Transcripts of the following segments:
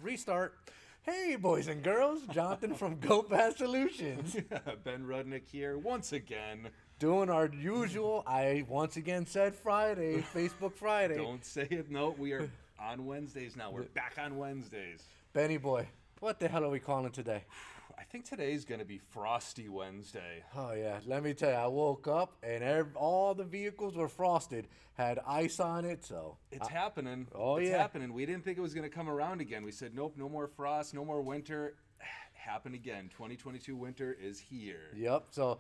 Restart. Hey, boys and girls, Jonathan from Go Pass Solutions. Ben Rudnick here once again. Doing our usual, I once again said Friday, Facebook Friday. Don't say it. No, we are on Wednesdays now. We're back on Wednesdays. Benny boy, what the hell are we calling today? I think today's going to be Frosty Wednesday. Oh, yeah, let me tell you, I woke up and all the vehicles were frosted, had ice on it, so. It's happening. Oh, it's yeah. happening. We didn't think it was going to come around again. We said, nope, no more frost, no more winter. Happened again. 2022 winter is here. Yep, so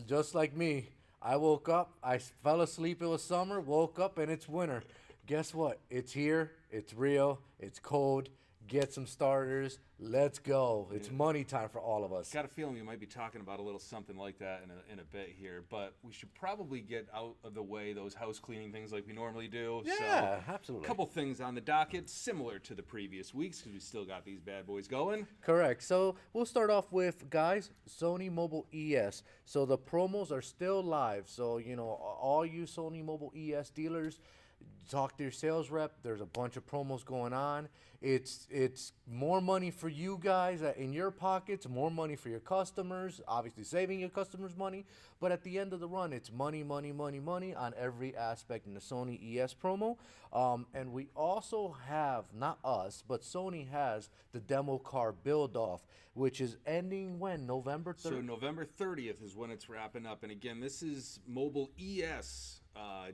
just like me, I woke up, I fell asleep, it was summer, woke up and it's winter. Guess what? It's here, it's real, it's cold. Get some starters. Let's go. It's money time for all of us. Got a feeling we might be talking about a little something like that in a bit here, but we should probably get out of the way those house cleaning things like we normally do. Yeah, So, absolutely. a couple things on the docket similar to the previous weeks because we still got these bad boys going. Correct. So we'll start off with, guys, Sony Mobile ES. So the promos are still live. So, all you Sony Mobile ES dealers, talk to your sales rep. There's a bunch of promos going on. It's more money for you guys in your pockets, more money for your customers, obviously saving your customers money. But at the end of the run, it's money, money, money, money on every aspect in the Sony ES promo. And we also have, not us, but Sony has the demo car build off, which is ending when? November 3rd? So November 30th is when it's wrapping up. And again, this is Mobile ES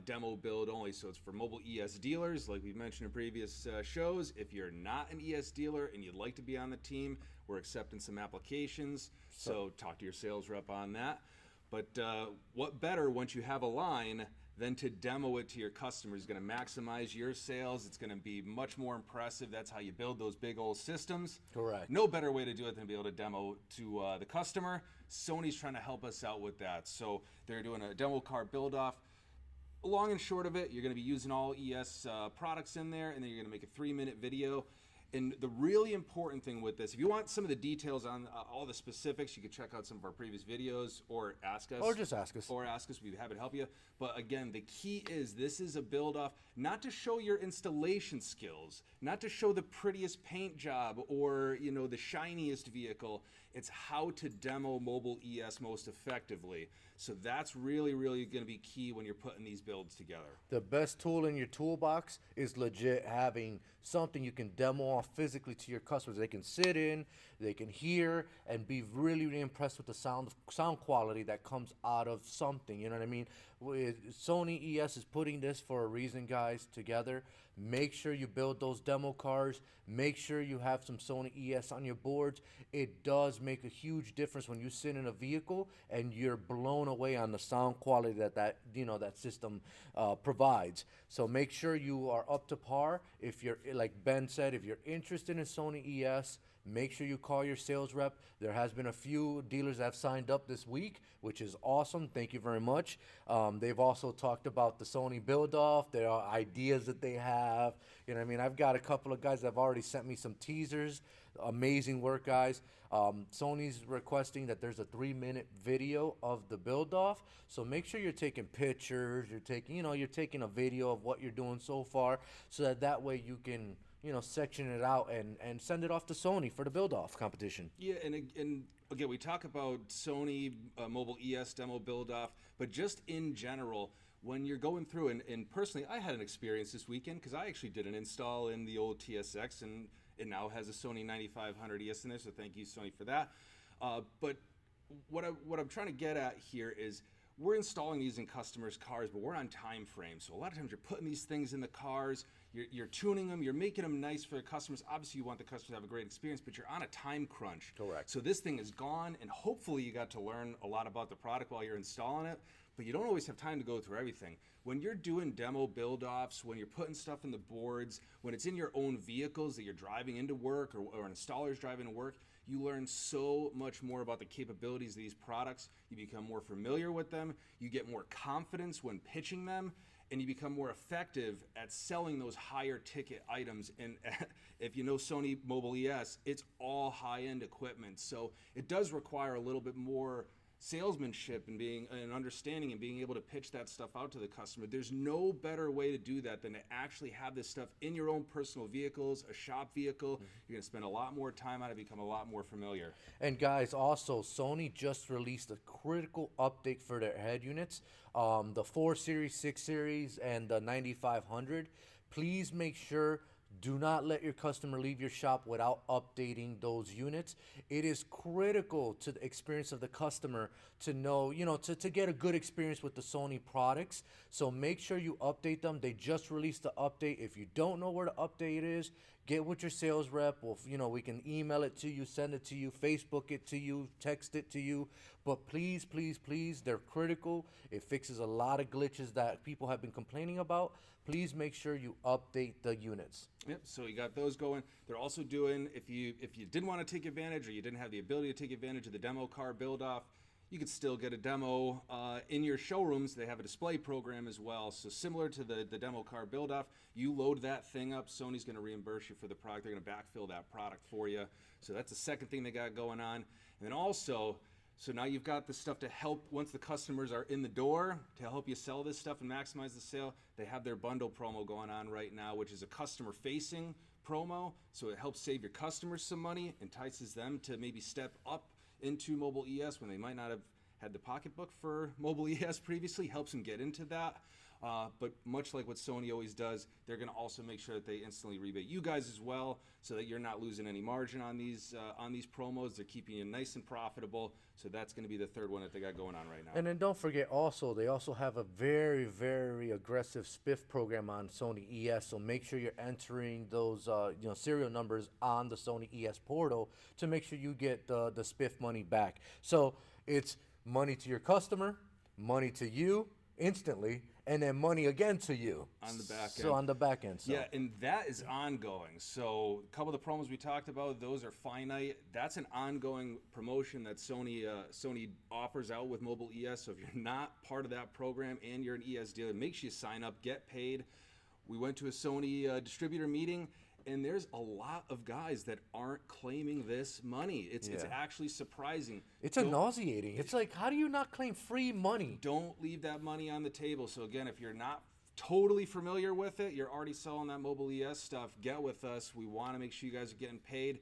demo build only. So it's for Mobile ES dealers, like we've mentioned in previous shows. If you're not an ES dealer and you'd like to be on the team, we're accepting some applications. So talk to your sales rep on that. But what better once you have a line than to demo it to your customers? It's going to maximize your sales. It's going to be much more impressive. That's how you build those big old systems. Correct. No better way to do it than to be able to demo to the customer. Sony's trying to help us out with that. So they're doing a demo car build off. Long and short of it, you're going to be using all ES products in there, and then you're going to make a 3-minute video. And the really important thing with this, if you want some of the details on all the specifics, you can check out some of our previous videos or ask us. Or just ask us. Or ask us. We'd be happy to help you. But again, the key is this is a build-off, not to show your installation skills, not to show the prettiest paint job or, the shiniest vehicle. It's how to demo mobile ES most effectively. So that's really, really going to be key when you're putting these builds together. The best tool in your toolbox is legit having something you can demo off physically to your customers. They can sit in, they can hear, and be really, really impressed with the sound quality that comes out of something. You know what I mean? Sony ES is putting this for a reason, guys, together. Make sure you build those demo cars. Make sure you have some Sony ES on your boards. It does make a huge difference when you sit in a vehicle and you're blown away on the sound quality that system provides. So make sure you are up to par. If you're, like Ben said, if you're interested in Sony ES, make sure you call your sales rep. There has been a few dealers that have signed up this week, which is awesome. Thank you very much. They've also talked about the Sony build-off. There are ideas that they have. You know what I mean? I've got a couple of guys that have already sent me some teasers. Amazing work, guys. Sony's requesting that there's a 3-minute video of the build-off. So make sure you're taking pictures. You're taking a video of what you're doing so far, so that way you can section it out and send it off to Sony for the build-off competition. Yeah, and again, we talk about Sony Mobile ES demo build-off, but just in general, when you're going through, and personally, I had an experience this weekend because I actually did an install in the old TSX, and it now has a Sony 9500 ES in there, so thank you, Sony, for that. But what I'm trying to get at here is, we're installing these in customers' cars, but we're on time frame. So a lot of times you're putting these things in the cars, you're tuning them, you're making them nice for the customers. Obviously, you want the customers to have a great experience, but you're on a time crunch. Correct. So this thing is gone, and hopefully you got to learn a lot about the product while you're installing it, but you don't always have time to go through everything. When you're doing demo build-offs, when you're putting stuff in the boards, when it's in your own vehicles that you're driving into work or an installer's driving to work, you learn so much more about the capabilities of these products. You become more familiar with them. You get more confidence when pitching them, and you become more effective at selling those higher ticket items. And if you know Sony Mobile ES, it's all high-end equipment. So it does require a little bit more salesmanship and being and understanding and being able to pitch that stuff out to the customer. There's no better way to do that than to actually have this stuff in your own personal vehicles, a shop vehicle. You're going to spend a lot more time on it, become a lot more familiar. And guys, also Sony just released a critical update for their head units, the 4 Series, 6 Series, and the 9500. Please make sure, do not let your customer leave your shop without updating those units. It is critical to the experience of the customer to know, to get a good experience with the Sony products. So make sure you update them. They just released the update. If you don't know where the update is, get with your sales rep. We can email it to you, send it to you, Facebook it to you, text it to you. But please, please, please, they're critical. It fixes a lot of glitches that people have been complaining about. Please make sure you update the units. Yep, so you got those going. They're also doing, if you didn't want to take advantage or you didn't have the ability to take advantage of the demo car build-off, you could still get a demo in your showrooms. They have a display program as well. So similar to the demo car build-off, you load that thing up, Sony's going to reimburse you for the product. They're going to backfill that product for you. So that's the second thing they got going on. And then also, so now you've got the stuff to help once the customers are in the door to help you sell this stuff and maximize the sale. They have their bundle promo going on right now, which is a customer-facing promo. So it helps save your customers some money, entices them to maybe step up into mobile ES when they might not have had the pocketbook for mobile ES previously, helps them get into that. But much like what Sony always does, they're going to also make sure that they instantly rebate you guys as well, so that you're not losing any margin on these promos. They're keeping you nice and profitable. So that's going to be the third one that they got going on right now. And then don't forget also, they also have a very, very aggressive spiff program on Sony ES. So make sure you're entering those serial numbers on the Sony ES portal to make sure you get the spiff money back. So it's money to your customer, money to you instantly, and then money again to you on the back end. So on the back end. So. Yeah, and that is ongoing. So a couple of the promos we talked about, those are finite. That's an ongoing promotion that Sony offers out with mobile ES. So if you're not part of that program and you're an ES dealer, make sure you sign up, get paid. We went to a Sony distributor meeting, and there's a lot of guys that aren't claiming this money. It's actually surprising. It's nauseating. It's like, how do you not claim free money? Don't leave that money on the table. So again, if you're not totally familiar with it, you're already selling that mobile ES stuff, get with us. We want to make sure you guys are getting paid.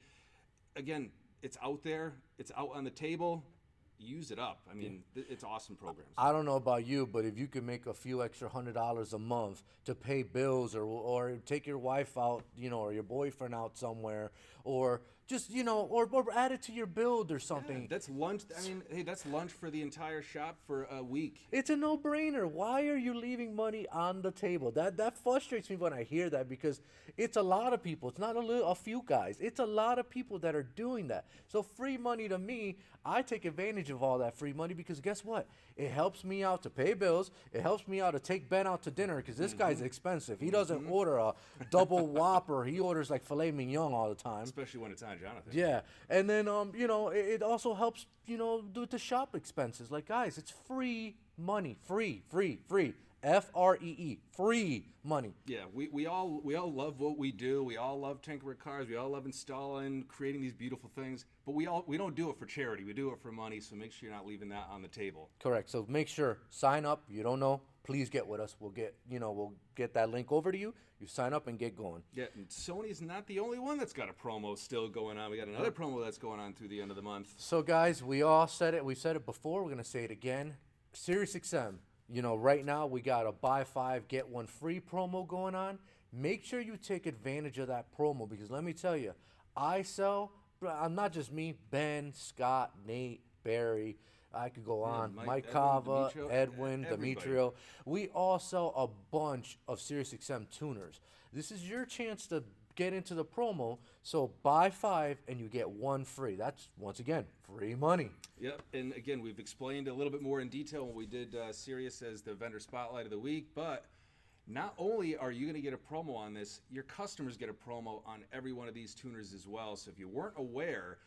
Again, it's out there. It's out on the table. Use it up. I mean, it's awesome programs. I don't know about you, but if you could make a few extra $100 a month to pay bills or take your wife out, or your boyfriend out somewhere, or just, or add it to your build or something. Yeah, that's lunch. I mean, hey, that's lunch for the entire shop for a week. It's a no-brainer. Why are you leaving money on the table? That frustrates me when I hear that, because it's a lot of people. It's not a few guys. It's a lot of people that are doing that. So free money to me, I take advantage of all that free money, because guess what? It helps me out to pay bills. It helps me out to take Ben out to dinner, because this guy's expensive. He doesn't order a double Whopper. He orders like filet mignon all the time. Especially when it's on Jonathan. Yeah. And then, it also helps, do the shop expenses. Like, guys, it's free money. Free. Free. Free money. Yeah, we all love what we do. We all love tinkering with cars. We all love installing, creating these beautiful things. But we don't do it for charity. We do it for money. So make sure you're not leaving that on the table. Correct. So make sure, sign up. You don't know, please get with us. We'll get that link over to you. You sign up and get going. Yeah, and Sony's not the only one that's got a promo still going on. We got another promo that's going on through the end of the month. So guys, we all said it. We said it before. We're gonna say it again. SiriusXM. Right now we got a buy 5 get 1 free promo going on. Make sure you take advantage of that promo, because let me tell you, I'm not just me, Ben, Scott, Nate, Barry, I could go on, Mike Cava, Edwin, Demetrio. We all sell a bunch of SiriusXM tuners. This is your chance to get into the promo. So buy 5 and you get 1 free. That's, once again, free money. Yep, and again, we've explained a little bit more in detail when we did Sirius as the vendor spotlight of the week, but not only are you going to get a promo on this, your customers get a promo on every one of these tuners as well. So if you weren't aware,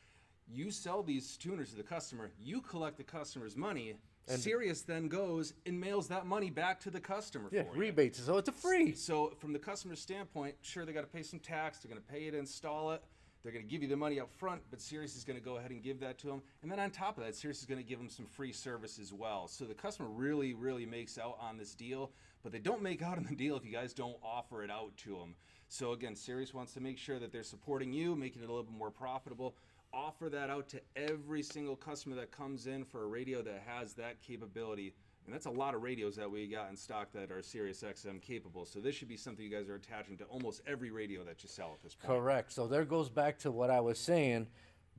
you sell these tuners to the customer, you collect the customer's money, and Sirius then goes and mails that money back to the customer for you. Rebates, so it's a free. So from the customer's standpoint, sure, they got to pay some tax, they're going to pay you to install it. They're going to give you the money up front, but Sirius is going to go ahead and give that to them. And then on top of that, Sirius is going to give them some free service as well. So the customer really, really makes out on this deal, but they don't make out on the deal if you guys don't offer it out to them. So again, Sirius wants to make sure that they're supporting you, making it a little bit more profitable. Offer that out to every single customer that comes in for a radio that has that capability. And that's a lot of radios that we got in stock that are SiriusXM capable. So this should be something you guys are attaching to almost every radio that you sell at this point. Correct. So there goes back to what I was saying.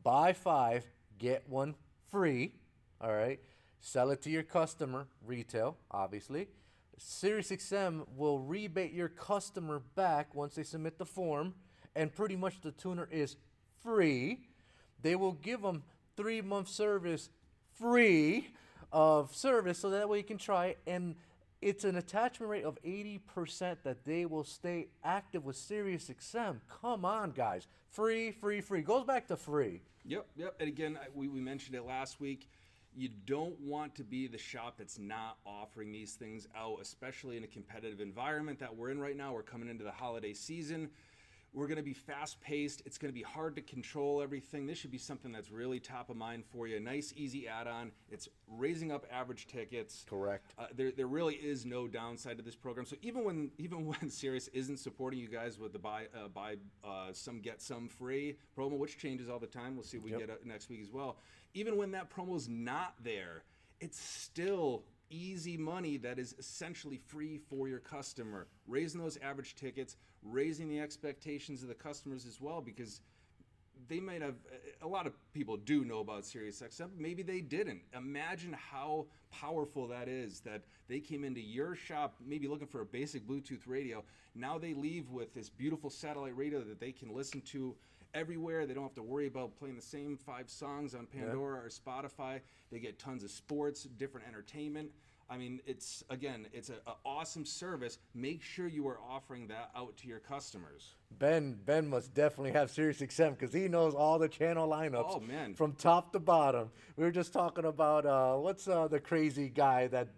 Buy 5, get 1 free. All right. Sell it to your customer, retail, obviously. SiriusXM will rebate your customer back once they submit the form. And pretty much the tuner is free. They will give them 3-month service free of service, so that way you can try it. And it's an attachment rate of 80% that they will stay active with SiriusXM. Come on, guys. Free, free, free. Goes back to free. Yep. And again, we mentioned it last week. You don't want to be the shop that's not offering these things out, especially in a competitive environment that we're in right now. We're coming into the holiday season. We're going to be fast-paced. It's going to be hard to control everything. This should be something that's really top of mind for you. A nice, easy add-on. It's raising up average tickets. Correct. There really is no downside to this program. So even when Sirius isn't supporting you guys with the buy some get some free promo, which changes all the time. We'll see if we get it next week as well. Even when that promo is not there, it's still easy money that is essentially free for your customer. Raising those average tickets, raising the expectations of the customers as well, because they might have, a lot of people do know about SiriusXM, maybe they didn't. Imagine how powerful that is, that they came into your shop maybe looking for a basic Bluetooth radio. Now they leave with this beautiful satellite radio that they can listen to everywhere. They don't have to worry about playing the same 5 songs on Pandora or Spotify. They get tons of sports, different entertainment. I mean, it's an awesome service. Make sure you are offering that out to your customers. Ben must definitely have SiriusXM because he knows all the channel lineups. Oh, man. From top to bottom. We were just talking about what's the crazy guy that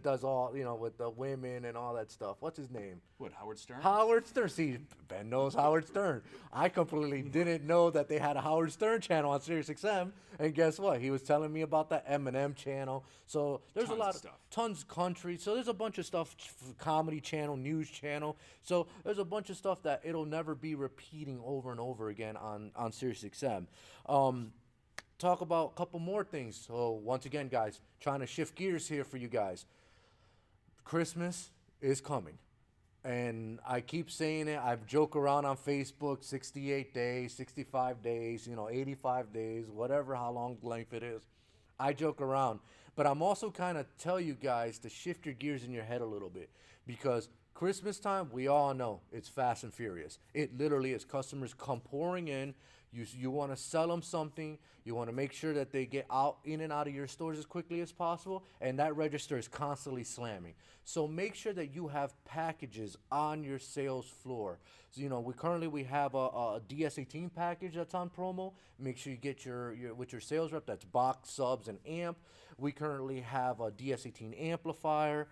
does all, with the women and all that stuff. What's his name? What, Howard Stern? Howard Stern. See, Ben knows Howard Stern. I completely didn't know that they had a Howard Stern channel on SiriusXM. And guess what? He was telling me about that Eminem channel. So there's Tons a lot of of stuff. Tons country. So there's a bunch of stuff, comedy channel, news channel. So there's a bunch of stuff that it'll never be repeating over and over again on SiriusXM. Talk about a couple more things. So once again, guys, trying to shift gears here for you guys. Christmas is coming. And I keep saying it. I've joked around on Facebook, 68 days, 65 days, 85 days, whatever, how long length it is. I joke around. But I'm also kind of tell you guys to shift your gears in your head a little bit. Because Christmas time, we all know it's fast and furious. It literally is. Customers come pouring in. You want to sell them something. You want to make sure that they get in and out of your stores as quickly as possible. And that register is constantly slamming. So make sure that you have packages on your sales floor. So, we have a DS18 package that's on promo. Make sure you get your with your sales rep. That's box, subs, and amp. We currently have a DS18 amplifier.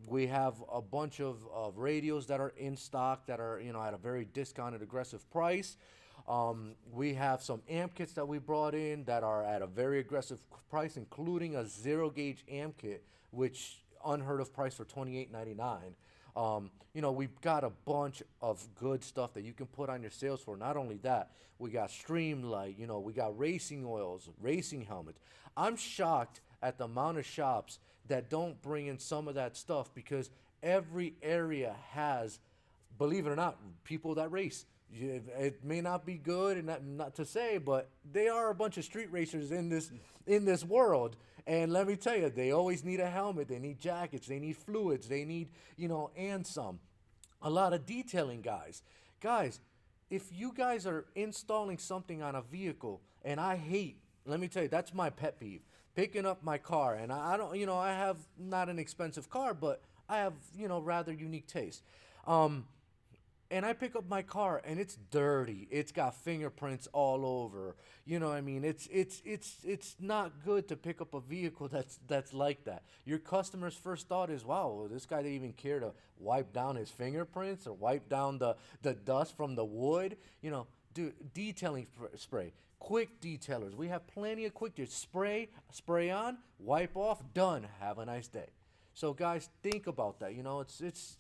We have a bunch of radios that are in stock that are at a very discounted, aggressive price. We have some amp kits that we brought in that are at a very aggressive price, including a 0-gauge amp kit, which unheard of price for $28.99. We've got a bunch of good stuff that you can put on your sales floor. Not only that, we got Streamlight, we got racing oils, racing helmets. I'm shocked at the amount of shops that don't bring in some of that stuff because every area has, believe it or not, people that race. It may not be good and not to say, but they are a bunch of street racers in this world. And let me tell you, they always need a helmet. They need jackets. They need fluids. They need, and some. A lot of detailing guys. Guys, if you guys are installing something on a vehicle, and I hate, let me tell you, that's my pet peeve. Picking up my car, and I don't, I have not an expensive car, but I have, rather unique taste. And I pick up my car and it's dirty. It's got fingerprints all over. It's not good to pick up a vehicle that's like that. Your customer's first thought is, wow, this guy didn't even care to wipe down his fingerprints or wipe down the dust from the wood. detailing spray, quick detailers. We have plenty of quick spray on, wipe off, done. Have a nice day. So guys, think about that. You know, it's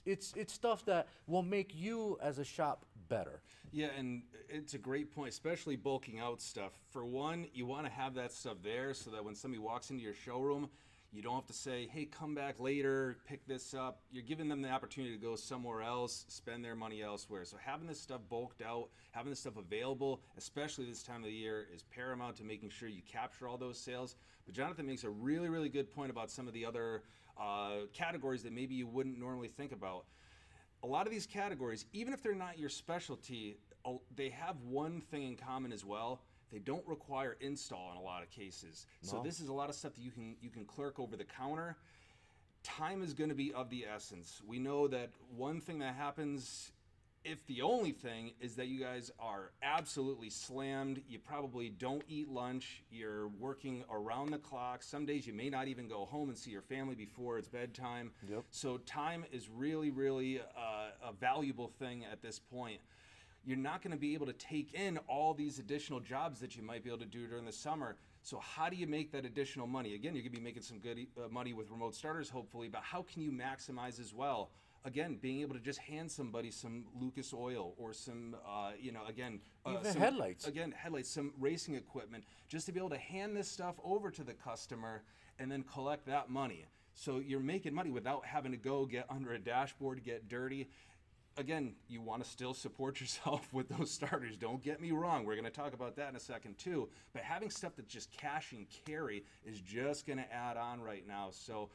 stuff that will make you as a shop better. Yeah, and it's a great point, especially bulking out stuff. For one, you want to have that stuff there so that when somebody walks into your showroom, you don't have to say, hey, come back later, pick this up. You're giving them the opportunity to go somewhere else, spend their money elsewhere. So having this stuff bulked out, having this stuff available, especially this time of the year, is paramount to making sure you capture all those sales. But Jonathan makes a really, really good point about some of the other categories that maybe you wouldn't normally think about. A lot of these categories, even if they're not your specialty, they have one thing in common as well. They don't require install in a lot of cases. No. So this is a lot of stuff that you can clerk over the counter. Time is going to be of the essence. We know that one thing that happens, if the only thing, is that you guys are absolutely slammed. You probably don't eat lunch. You're working around the clock. Some days you may not even go home and see your family before it's bedtime. Yep. So time is really, really a valuable thing at this point. You're not going to be able to take in all these additional jobs that you might be able to do during the summer. So how do you make that additional money? Again, you're going to be making some good money with remote starters, hopefully, but how can you maximize as well? Again, being able to just hand somebody some Lucas oil or some, even some, headlights. Again, headlights, some racing equipment, just to be able to hand this stuff over to the customer and then collect that money. So you're making money without having to go get under a dashboard, get dirty. Again, you want to still support yourself with those starters. Don't get me wrong. We're going to talk about that in a second too. But having stuff that's just cash and carry is just going to add on right now. So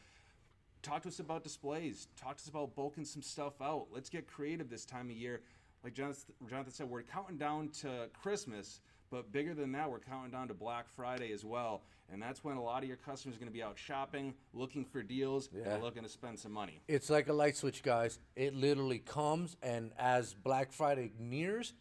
talk to us about displays. Talk to us about bulking some stuff out. Let's get creative this time of year. Like Jonathan said, we're counting down to Christmas, but bigger than that, we're counting down to Black Friday as well. And that's when a lot of your customers are going to be out shopping, looking for deals, and looking to spend some money. It's like a light switch, guys. It literally comes, and as Black Friday nears,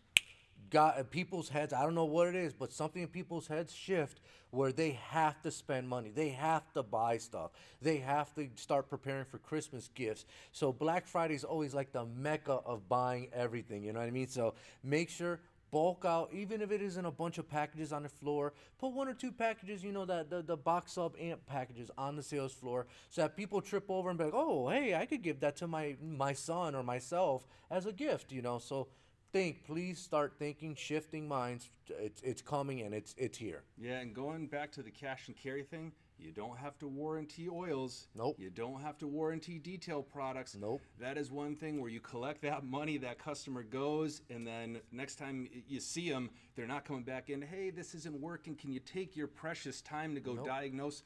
got people's heads, I don't know what it is, but something in people's heads shift where they have to spend money. They have to buy stuff. They have to start preparing for Christmas gifts. So Black Friday is always like the mecca of buying everything, you know what I mean? So make sure, bulk out, even if it isn't a bunch of packages on the floor, put one or two packages, the box sub amp packages on the sales floor so that people trip over and be like, oh, hey, I could give that to my son or myself as a gift, So please start thinking, shifting minds. It's coming and it's here. Yeah, and going back to the cash and carry thing, you don't have to warranty oils. Nope. You don't have to warranty detail products. Nope. That is one thing where you collect that money, that customer goes, and then next time you see them, they're not coming back in, hey, this isn't working. Can you take your precious time to go diagnose?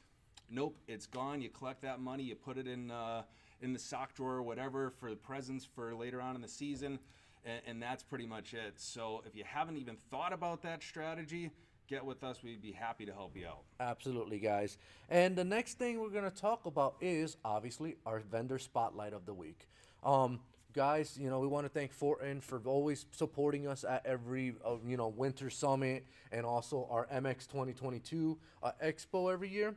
Nope, it's gone. You collect that money, you put it in the sock drawer or whatever for the presents for later on in the season, and that's pretty much it. So if you haven't even thought about that strategy, get with us. We'd be happy to help you out. Absolutely, guys. And the next thing we're going to talk about is obviously our vendor spotlight of the week. Guys, we want to thank FORTIN for always supporting us at every winter summit and also our MX 2022 expo every year.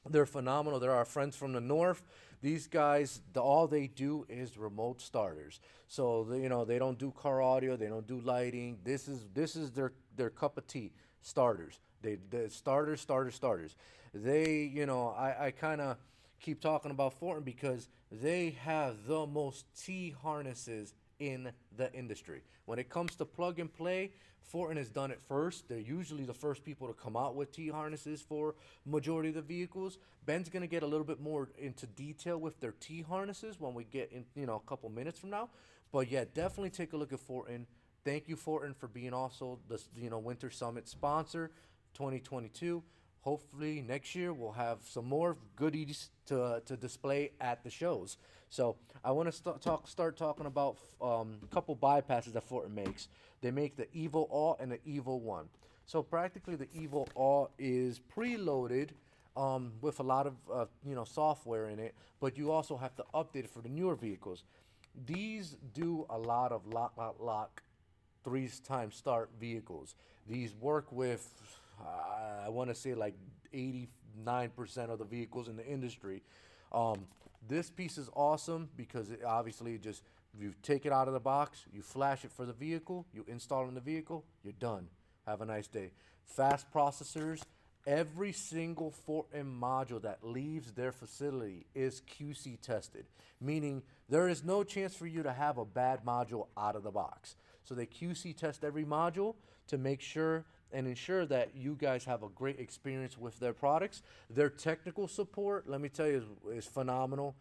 They're phenomenal. They're our friends from the north. These guys, all they do is remote starters. So they don't do car audio, they don't do lighting. This is their cup of tea. Starters. The starters. They, I kind of keep talking about FORTIN because they have the most T harnesses in the industry. When it comes to plug and play, FORTIN has done it first. They're usually the first people to come out with T harnesses for majority of the vehicles. Ben's going to get a little bit more into detail with their T harnesses when we get in, a couple minutes from now. But yeah, definitely take a look at FORTIN. Thank you, FORTIN, for being also the Winter Summit sponsor 2022. Hopefully next year we'll have some more goodies to display at the shows. So I want to start talking about a couple bypasses that FORTIN makes. They make the Evo Alt and the Evo 1. So practically the Evo Alt is preloaded with a lot of software in it, but you also have to update it for the newer vehicles. These do a lot of lock 3-time start vehicles. These work with, I want to say like 89% of the vehicles in the industry. This piece is awesome because it obviously just You take it out of the box, you flash it for the vehicle, you install it in the vehicle, you're done. Have a nice day. Fast processors. Every single FORTIN module that leaves their facility is QC tested, meaning there is no chance for you to have a bad module out of the box. So they QC test every module to make sure and ensure that you guys have a great experience with their products. Their technical support, let me tell you, is phenomenal.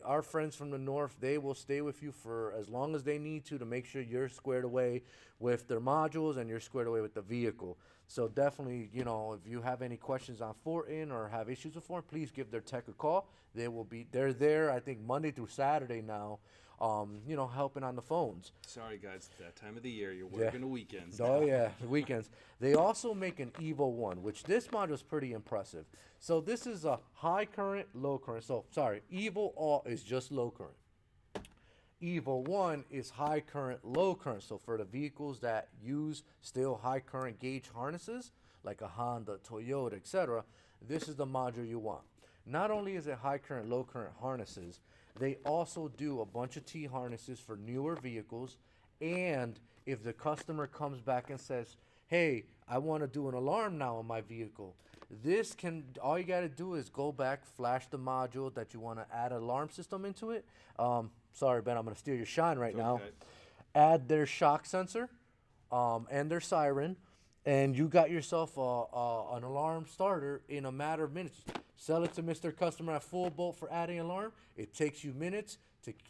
Our friends from the north, they will stay with you for as long as they need to make sure you're squared away with their modules and you're squared away with the vehicle. So definitely, if you have any questions on FORTIN or have issues with FORTIN, please give their tech a call. They're there, I think, Monday through Saturday now, helping on the phones. Sorry, guys, it's that time of the year. You're working the weekends. Oh, yeah, the weekends. They also make an Evo 1, which this module is pretty impressive. So this is a high current, low current. So, sorry, Evo All is just low current. Evo 1 is high current, low current. So for the vehicles that use still high current gauge harnesses, like a Honda, Toyota, etc., this is the module you want. Not only is it high current, low current harnesses, they also do a bunch of T harnesses for newer vehicles. And if the customer comes back and says, hey, I want to do an alarm now on my vehicle, all you got to do is go back, flash the module that you want to add an alarm system into it. Sorry, Ben, I'm going to steal your shine right now. Add their shock sensor and their siren, and you got yourself an alarm starter in a matter of minutes. Sell it to Mr. Customer at full bolt for adding alarm. It takes you minutes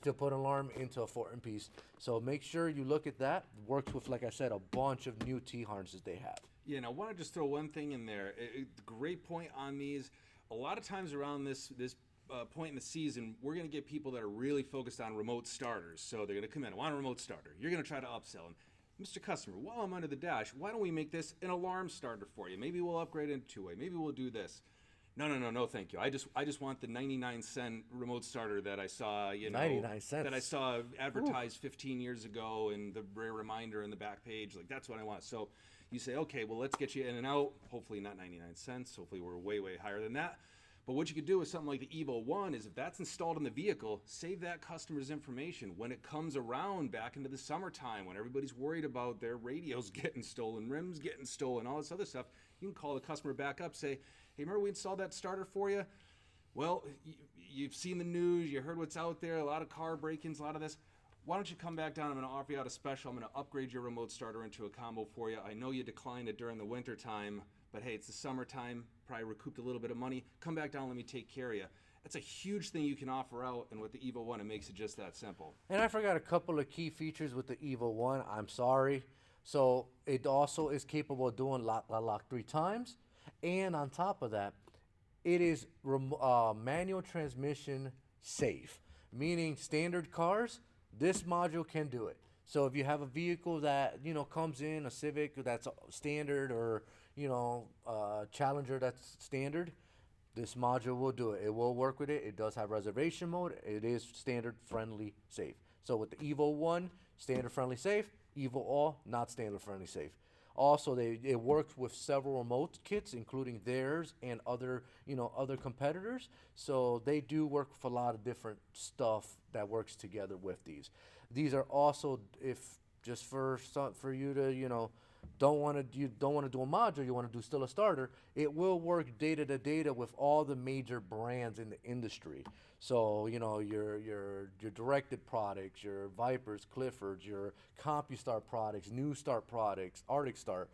to put an alarm into a FORTIN piece. So make sure you look at that. Works with, like I said, a bunch of new T harnesses they have. Yeah, and I want to just throw one thing in there. Great point on these. A lot of times around this point in the season, we're going to get people that are really focused on remote starters. So they're going to come in, I want a remote starter. You're going to try to upsell them. Mr. Customer, while I'm under the dash, why don't we make this an alarm starter for you? Maybe we'll upgrade it in two-way. Maybe we'll do this. No, thank you. I just want the 99-cent remote starter that I saw, 99 cents. That I saw advertised 15 years ago in the reminder in the back page. Like, that's what I want. So you say, okay, well, let's get you in and out. Hopefully not 99 cents. Hopefully we're way, way higher than that. But what you could do with something like the Evo 1 is if that's installed in the vehicle, save that customer's information. When it comes around back into the summertime, when everybody's worried about their radios getting stolen, rims getting stolen, all this other stuff, you can call the customer back up, say, hey, remember we installed that starter for you? Well, you've seen the news, you heard what's out there, a lot of car break-ins, a lot of this. Why don't you come back down? I'm going to offer you out a special. I'm going to upgrade your remote starter into a combo for you. I know you declined it during the winter time, but hey, it's the summertime, probably recouped a little bit of money. Come back down, let me take care of you. That's a huge thing you can offer out, and with the Evo 1, it makes it just that simple. And I forgot a couple of key features with the Evo 1. I'm sorry. So it also is capable of doing lock 3 times. And on top of that, it is manual transmission safe, meaning standard cars, this module can do it. So if you have a vehicle that, comes in, a Civic that's standard, or, Challenger that's standard, this module will do it. It will work with it. It does have reservation mode. It is standard, friendly, safe. So with the Evo 1, standard, friendly, safe. Evo All, not standard, friendly, safe. Also, it works with several remote kits, including theirs and other competitors. So they do work with a lot of different stuff that works together with these. These are also, if just for you to don't want to do a module, you want to do still a starter, it will work data to data with all the major brands in the industry. So your directed products, your Vipers, Cliffords, your CompuStar products, New Start products, Arctic Start,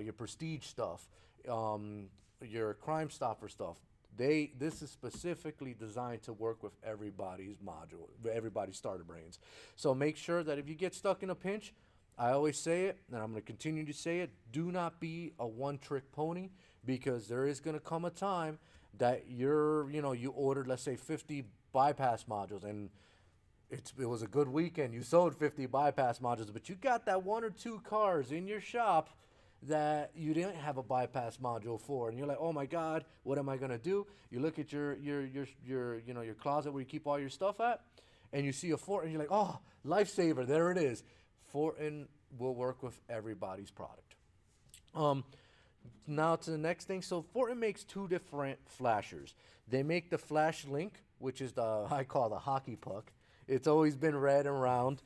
your Prestige stuff, your Crime Stopper stuff. This is specifically designed to work with everybody's module, everybody's starter brains. So make sure that if you get stuck in a pinch, I always say it, and I'm going to continue to say it, do not be a one-trick pony, because there is going to come a time that you ordered, let's say, 50 bypass modules, and it was a good weekend. You sold 50 bypass modules, but you got that one or two cars in your shop that you didn't have a bypass module for, and you're like, oh my God, what am I going to do? You look at your closet where you keep all your stuff at, and you see a FORTIN, and you're like, oh, lifesaver, there it is. FORTIN will work with everybody's product. Now to the next thing. So FORTIN makes 2 different flashers. They make the Flash Link, which is I call the hockey puck. It's always been red and round.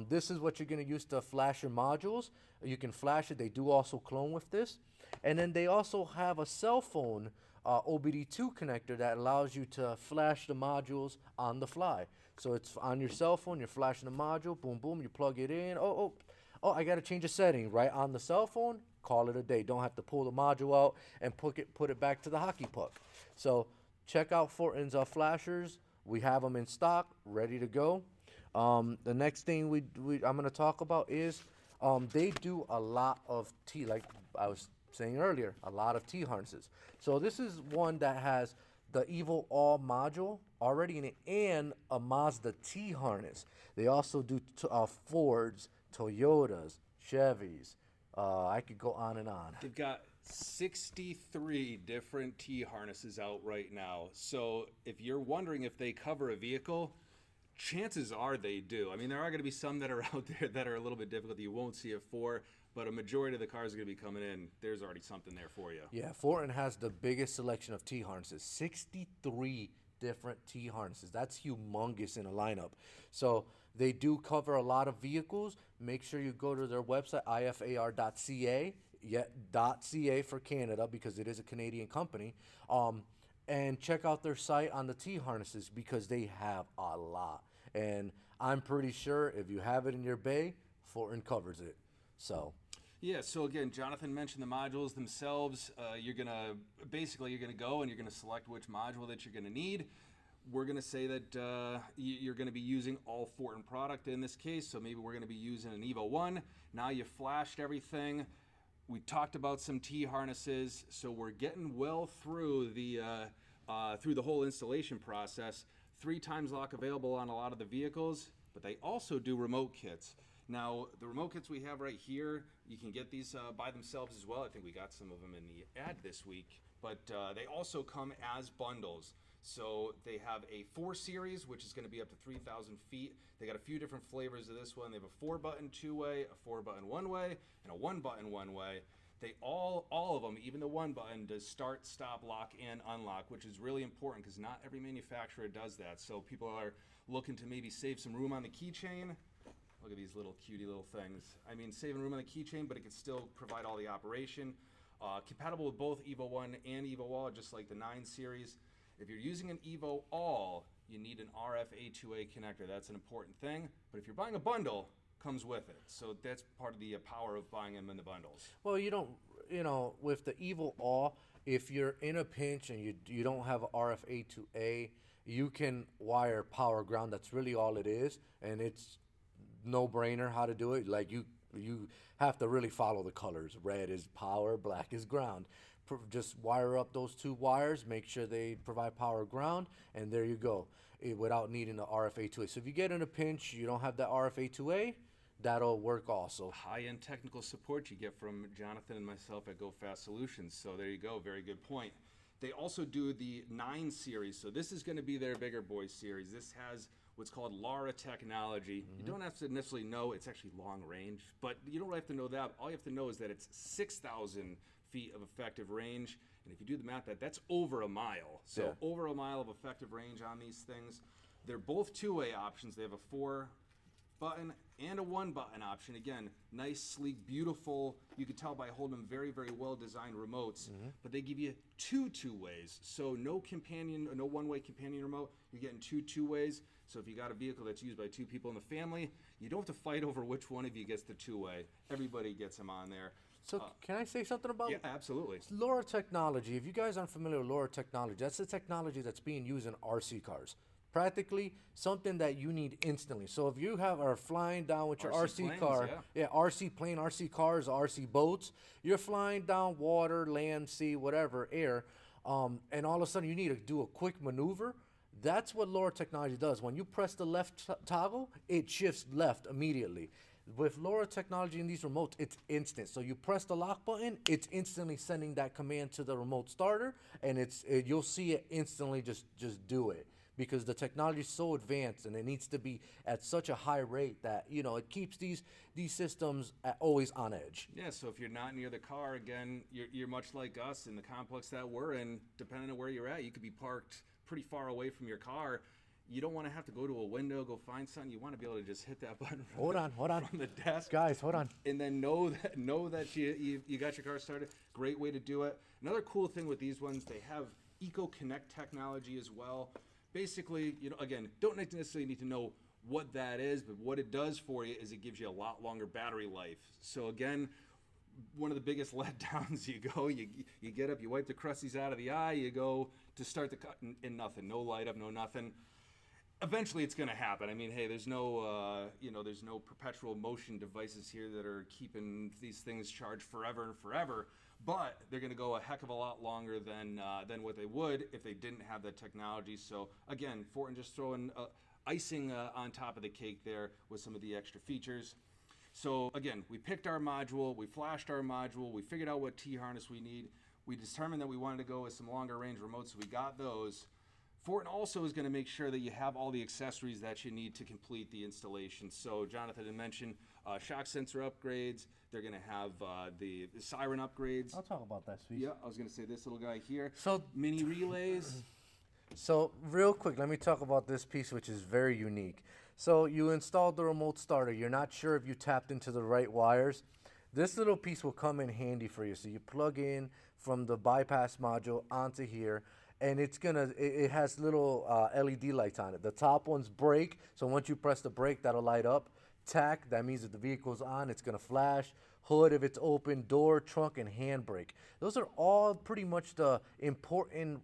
This is what you're going to use to flash your modules. You can flash it. They do also clone with this. And then they also have a cell phone OBD2 connector that allows you to flash the modules on the fly. So it's on your cell phone, you're flashing the module, boom, boom, you plug it in. Oh, I got to change a setting right on the cell phone. Call it a day. Don't have to pull the module out and put it back to the hockey puck. So check out FORTIN's flashers. We have them in stock, ready to go. The next thing I'm going to talk about is they do a lot of T, like I was saying earlier, a lot of T harnesses. So this is one that has the Evo All module already in it and a Mazda T harness. They also do Fords, Toyotas, Chevys. I could go on and on. They've got 63 different T harnesses out right now. So if you're wondering if they cover a vehicle, chances are they do. I mean, there are going to be some that are out there that are a little bit difficult that you won't see it for, but a majority of the cars are going to be coming in. There's already something there for you. Yeah, FORTIN has the biggest selection of T harnesses, 63 different T harnesses. That's humongous in a lineup. So they do cover a lot of vehicles. Make sure you go to their website, ifar.ca, .ca for Canada, because it is a Canadian company. And check out their site on the T harnesses because they have a lot. And I'm pretty sure if you have it in your bay, FORTIN covers it. So yeah, so again, Jonathan mentioned the modules themselves. You're gonna go and you're gonna select which module that you're gonna need. We're gonna say that you're gonna be using all FORTIN product in this case, so maybe we're gonna be using an Evo 1. Now you flashed everything. We talked about some T harnesses, so we're getting well through the whole installation process. 3 times lock available on a lot of the vehicles, but they also do remote kits. Now, the remote kits we have right here, you can get these by themselves as well. I think we got some of them in the ad this week, but they also come as bundles. So they have a 4 series, which is going to be up to 3,000 feet. They got a few different flavors of this one. They have a 4-button 2-way, a 4-button 1-way, and a 1-button 1-way. They all of them, even the 1 button, does start, stop, lock, and unlock, which is really important because not every manufacturer does that. So people are looking to maybe save some room on the keychain. Look at these little cutie little things. I mean, saving room on the keychain, but it can still provide all the operation. Compatible with both Evo 1 and Evo All, just like the 9 series. If you're using an Evo All, you need an RF-A2A connector. That's an important thing. But if you're buying a bundle, comes with it. So that's part of the power of buying them in the bundles. well, with the Evo All, if you're in a pinch and you don't have RF-A2A, you can wire power ground. That's really all it is, and it's no-brainer how to do it. Like you have to really follow the colors. Red is power, black is ground. Just wire up those 2 wires, make sure they provide power ground, and there you go, without needing the RFA2A. So if you get in a pinch, you don't have that RFA2A, that'll work also. High-end technical support you get from Jonathan and myself at Go Fast Solutions. So there you go, very good point. They also do the 9 series. So this is going to be their bigger boy series. This has what's called LARA technology. You don't have to necessarily know it's actually long range, but you don't really have to know that. All you have to know is that it's 6,000 feet of effective range, and if you do the math, that's over a mile. So over a mile of effective range on these things. They're both 2-way options. They have a 4-button and a 1-button option. Again, nice, sleek, beautiful. You can tell by holding them, very, very well designed remotes. But they give you 2 2-ways. So no 1-way companion remote. You're getting 2 2-ways. So if you got a vehicle that's used by 2 people in the family, you don't have to fight over which one of you gets the 2-way. Everybody gets them on there. So can I say something about Yeah, absolutely. LARA technology? If you guys aren't familiar with LARA technology, that's the technology that's being used in RC cars. Practically something that you need instantly. So if you are flying down with your RC planes, car, RC plane, RC cars, RC boats, you're flying down water, land, sea, whatever, air, and all of a sudden you need to do a quick maneuver. That's what LARA technology does. When you press the left toggle, it shifts left immediately. With LARA technology in these remotes, it's instant. So you press the lock button, it's instantly sending that command to the remote starter, and you'll see it instantly just do it. Because the technology is so advanced and it needs to be at such a high rate that, it keeps these systems always on edge. Yeah, so if you're not near the car, again, you're much like us in the complex that we're in. Depending on where you're at, you could be parked pretty far away from your car. you don't want to have to go to a window, go find something. You want to be able to just hit that button Hold on. from the desk. Guys, hold on. And then know that you got your car started. Great way to do it. Another cool thing with these ones, they have Eco Connect technology as well. Basically, again, don't necessarily need to know what that is, but what it does for you is it gives you a lot longer battery life. So again, one of the biggest letdowns, you get up, you wipe the crusties out of the eye, you go to start the cut, and nothing, no light up, no nothing. Eventually it's going to happen. I mean, hey, there's no perpetual motion devices here that are keeping these things charged forever and forever, but they're going to go a heck of a lot longer than what they would if they didn't have that technology. So again, FORTIN just throwing icing on top of the cake there with some of the extra features. So again, we picked our module, we flashed our module, we figured out what T-harness we need. We determined that we wanted to go with some longer range remotes, so we got those. FORTIN also is going to make sure that you have all the accessories that you need to complete the installation. So Jonathan had mentioned shock sensor upgrades. They're going to have the siren upgrades. I'll talk about that, Sweet. Yeah, I was going to say this little guy here. So mini relays. So real quick, let me talk about this piece, which is very unique. So you installed the remote starter. You're not sure if you tapped into the right wires. This little piece will come in handy for you. So you plug in from the bypass module onto here, and it has little LED lights on it. The top one's brake, so once you press the brake, that'll light up. Tack, that means if the vehicle's on, it's gonna flash. Hood, if it's open. Door, trunk, and handbrake. Those are all pretty much the important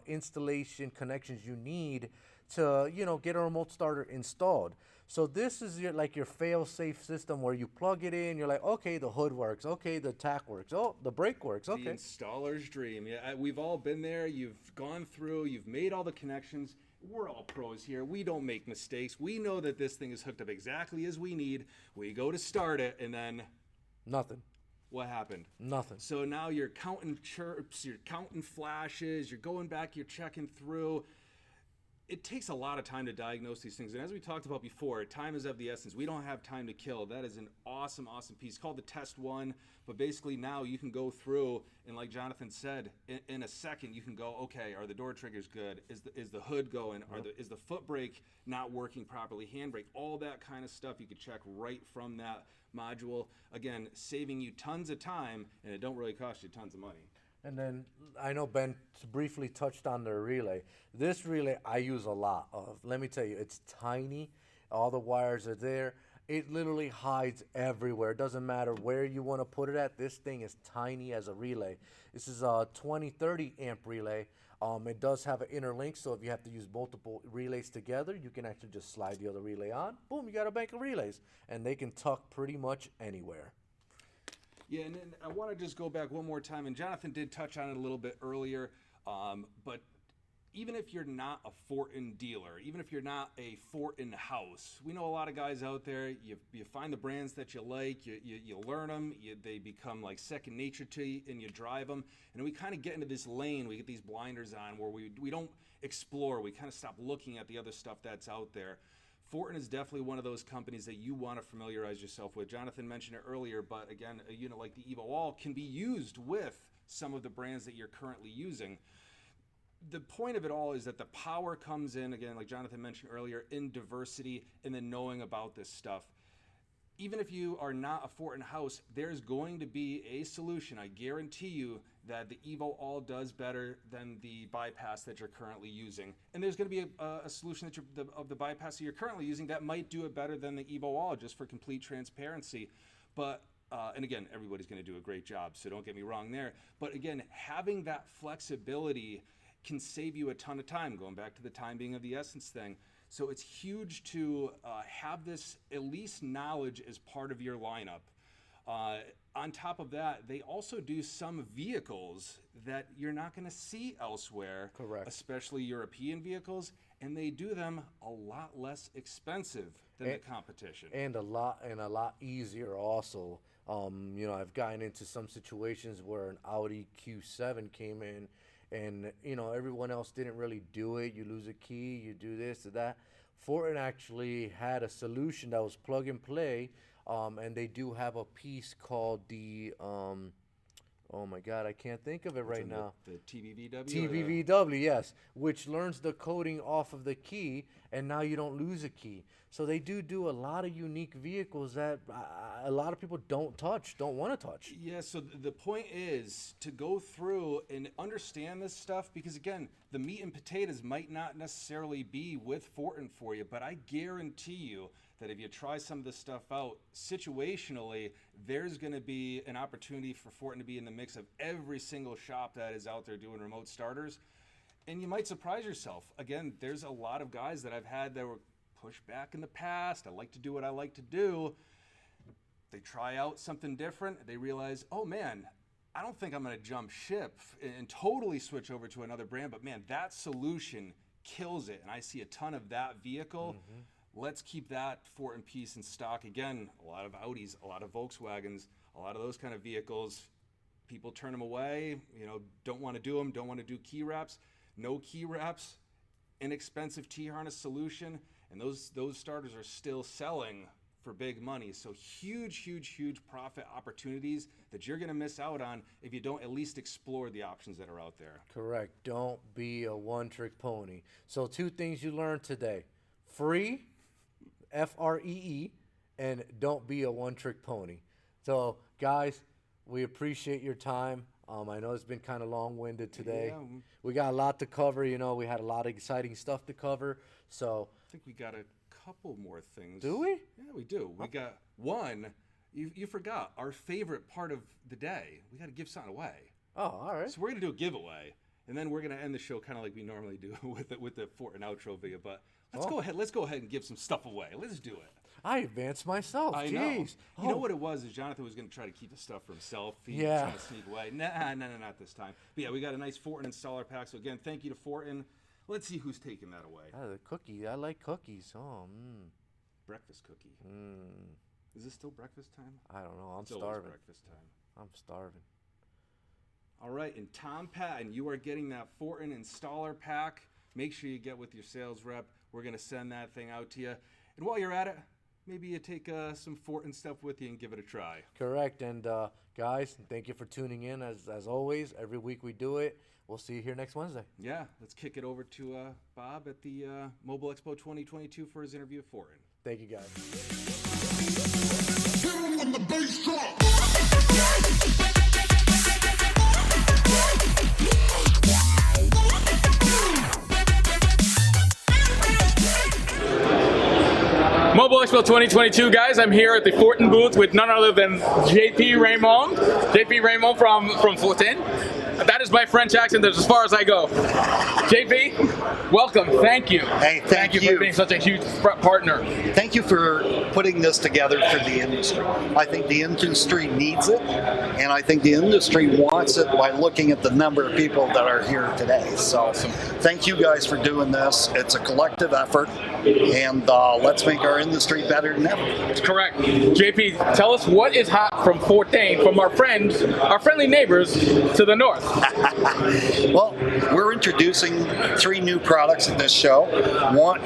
installation connections you need to, get a remote starter installed. So this is your fail-safe system where you plug it in, you're like, okay, the hood works, okay, the tack works, oh, the brake works, okay. The installer's dream. Yeah, we've all been there. You've gone through, you've made all the connections. We're all pros here. We don't make mistakes. We know that this thing is hooked up exactly as we need. We go to start it, and then Nothing. what happened? Nothing. So now you're counting chirps, you're counting flashes, you're going back, you're checking through. It takes a lot of time to diagnose these things. And as we talked about before, time is of the essence. We don't have time to kill. That is an awesome, awesome piece called the Test 1. But basically now you can go through, and like Jonathan said, in a second you can go, okay, are the door triggers good? Is the hood going? Is the foot brake not working properly? Handbrake, all that kind of stuff you could check right from that module. Again, saving you tons of time, and it don't really cost you tons of money. And then I know Ben briefly touched on the relay. This relay I use a lot of. Let me tell you, it's tiny. All the wires are there. It literally hides everywhere. It doesn't matter where you want to put it at. This thing is tiny as a relay. This is a 20-30 amp relay. It does have an interlink, so if you have to use multiple relays together, you can actually just slide the other relay on. Boom, you got a bank of relays. And they can tuck pretty much anywhere. Yeah, and then I want to just go back one more time, and Jonathan did touch on it a little bit earlier, but even if you're not a FORTIN dealer, even if you're not a FORTIN house, we know a lot of guys out there, you find the brands that you like, you learn them, they become like second nature to you, and you drive them, and we kind of get into this lane, we get these blinders on where we don't explore, we kind of stop looking at the other stuff that's out there. FORTIN is definitely one of those companies that you want to familiarize yourself with. Jonathan mentioned it earlier, but again, a unit like the Evo All can be used with some of the brands that you're currently using. The point of it all is that the power comes in, again, like Jonathan mentioned earlier, in diversity and then knowing about this stuff. Even if you are not a FORTIN house, there's going to be a solution. I guarantee you that the Evo All does better than the bypass that you're currently using. And there's going to be a solution of the bypass that you're currently using that might do it better than the Evo All, just for complete transparency. But, and again, everybody's going to do a great job, so don't get me wrong there. But again, having that flexibility can save you a ton of time, going back to the time being of the essence thing. So it's huge to have this at least knowledge as part of your lineup. On top of that, they also do some vehicles that you're not going to see elsewhere. Correct. Especially European vehicles, and they do them a lot less expensive than the competition. And a lot easier also. I've gotten into some situations where an Audi Q7 came in, and everyone else didn't really do it. You lose a key, you do this or that. FORTIN actually had a solution that was plug and play, and they do have a piece called the Oh my God, I can't think of it right now. The TBVW? TBVW, yes, which learns the coding off of the key, and now you don't lose a key. So they do a lot of unique vehicles that a lot of people don't want to touch. Yeah, so the point is to go through and understand this stuff, because again, the meat and potatoes might not necessarily be with FORTIN for you, but I guarantee you that if you try some of this stuff out situationally, there's going to be an opportunity for FORTIN to be in the mix of every single shop that is out there doing remote starters. And you might surprise yourself. Again, there's a lot of guys that I've had that were pushed back in the past. I like to do what I like to do. They try out something different. They realize, oh man, I don't think I'm going to jump ship and totally switch over to another brand, but man, that solution kills it. And I see a ton of that vehicle. Let's keep that FORTIN piece in stock. Again, a lot of Audis, a lot of Volkswagens, a lot of those kind of vehicles. People turn them away, don't want to do them, don't want to do key wraps. No key wraps, inexpensive T-harness solution. And those starters are still selling for big money. So huge profit opportunities that you're going to miss out on if you don't at least explore the options that are out there. Correct. Don't be a one-trick pony. So 2 things you learned today. Free, F-R-E-E, and don't be a one-trick pony. So, guys, we appreciate your time. I know it's been kind of long-winded today. Yeah. We got a lot to cover. We had a lot of exciting stuff to cover. So I think we got a couple more things. Do we? Yeah, we do. We got one. You forgot our favorite part of the day. We got to give something away. Oh, all right. So we're gonna do a giveaway, and then we're gonna end the show kind of like we normally do with the FORTIN outro video. But let's go ahead. Let's go ahead and give some stuff away. Let's do it. I advanced myself. I Jeez. know. You know what it was is Jonathan was going to try to keep the stuff for himself. He was trying to sneak away. Nah, not this time. But yeah, we got a nice FORTIN installer pack. So again, thank you to FORTIN. Let's see who's taking that away. The cookie. I like cookies. Breakfast cookie. Is it still breakfast time? I don't know. I'm It's always starving. breakfast time. I'm starving. All right, and Tom Patton, you are getting that FORTIN installer pack. Make sure you get with your sales rep. We're going to send that thing out to you. And while you're at it, maybe you take some FORTIN stuff with you and give it a try. Correct. And guys, thank you for tuning in. As always, every week we do it. We'll see you here next Wednesday. Yeah, let's kick it over to Bob at the Mobile Expo 2022 for his interview with FORTIN. Thank you, guys. When the bass drop. Mobile Expo 2022, guys. I'm here at the FORTIN booth with none other than JP Raymond. JP Raymond from FORTIN. That is my French accent. That's as far as I go. JP, welcome. Thank you. Hey, thank you. for being such a huge partner. Thank you for putting this together for the industry. I think the industry needs it, and I think the industry wants it by looking at the number of people that are here today. So thank you guys for doing this. It's a collective effort, and let's make our industry better than ever. That's correct. JP, tell us what is hot from FORTIN, from our friends, our friendly neighbors to the north. Well, we're introducing 3 new products at this show.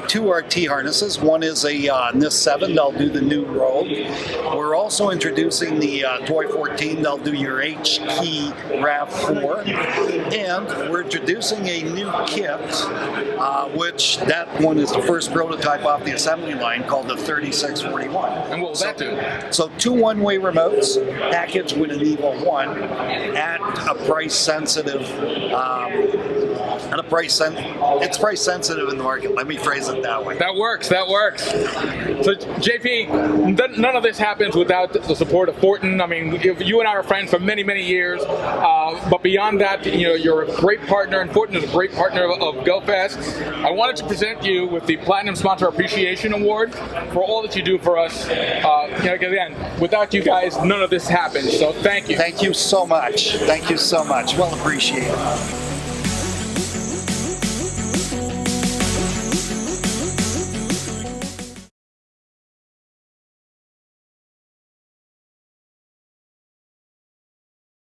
2 are T-harnesses. One is a NIS 7. They'll do the new Rogue. We're also introducing the Toy 14. They'll do your H-Key RAV4. And we're introducing a new kit, which that one is the first prototype off the assembly line called the 3641. And what will that do? So 2 one-way remotes packaged with an EVO 1 at a price sensitive, it's price sensitive in the market. Let me phrase it that way. That works. So JP, none of this happens without the support of FORTIN. I mean, you and I are friends for many, many years. But beyond that, you're a great partner, and FORTIN is a great partner of GoFest. I wanted to present you with the Platinum Sponsor Appreciation Award for all that you do for us. Again, without you guys, none of this happens. So thank you. Thank you so much. Well appreciated.